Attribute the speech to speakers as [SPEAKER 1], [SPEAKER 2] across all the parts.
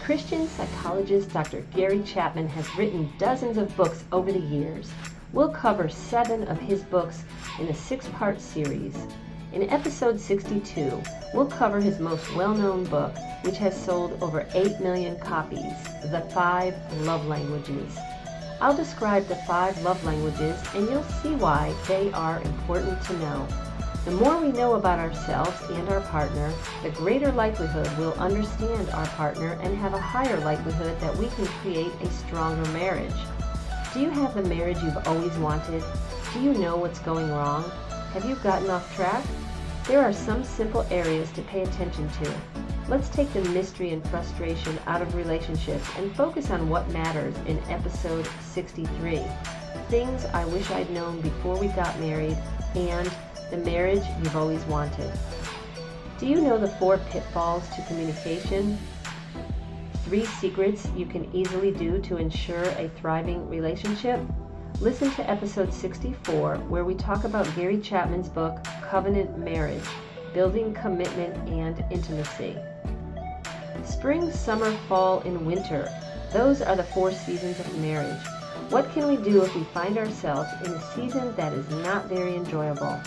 [SPEAKER 1] Christian psychologist Dr. Gary Chapman has written dozens of books over the years. We'll cover 7 of his books in a 6-part series. In episode 62, we'll cover his most well-known book, which has sold over 8 million copies, The 5 Love Languages. I'll describe the 5 love languages, and you'll see why they are important to know. The more we know about ourselves and our partner, the greater likelihood we'll understand our partner and have a higher likelihood that we can create a stronger marriage. Do you have the marriage you've always wanted? Do you know what's going wrong? Have you gotten off track? There are some simple areas to pay attention to. Let's take the mystery and frustration out of relationships and focus on what matters in episode 63. Things I wish I'd known before we got married, and the marriage you've always wanted. Do you know the 4 pitfalls to communication? 3 secrets you can easily do to ensure a thriving relationship? Listen to episode 64, where we talk about Gary Chapman's book, Covenant Marriage, Building Commitment and Intimacy. Spring, summer, fall, and winter. Those are the 4 seasons of marriage. What can we do if we find ourselves in a season that is not very enjoyable?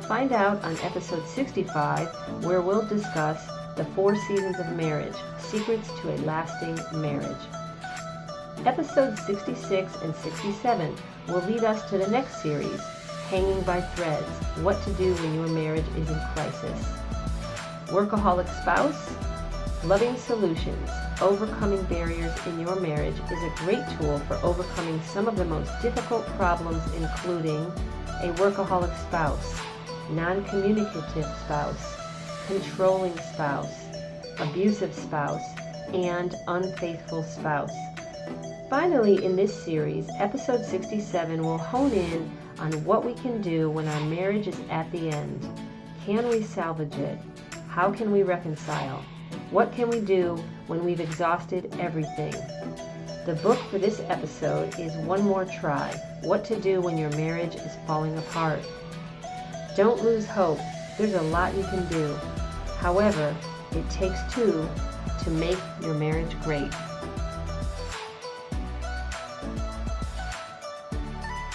[SPEAKER 1] Find out on episode 65, where we'll discuss the 4 seasons of marriage, secrets to a lasting marriage. Episodes 66 and 67 will lead us to the next series, Hanging by Threads, what to do when your marriage is in crisis. Workaholic spouse? Loving Solutions, Overcoming Barriers in Your Marriage is a great tool for overcoming some of the most difficult problems, including a workaholic spouse, non-communicative spouse, controlling spouse, abusive spouse, and unfaithful spouse. Finally, in this series, episode 67 will hone in on what we can do when our marriage is at the end. Can we salvage it? How can we reconcile? What can we do when we've exhausted everything? The book for this episode is One More Try, What to Do When Your Marriage is Falling Apart. Don't lose hope. There's a lot you can do. However, it takes 2 to make your marriage great.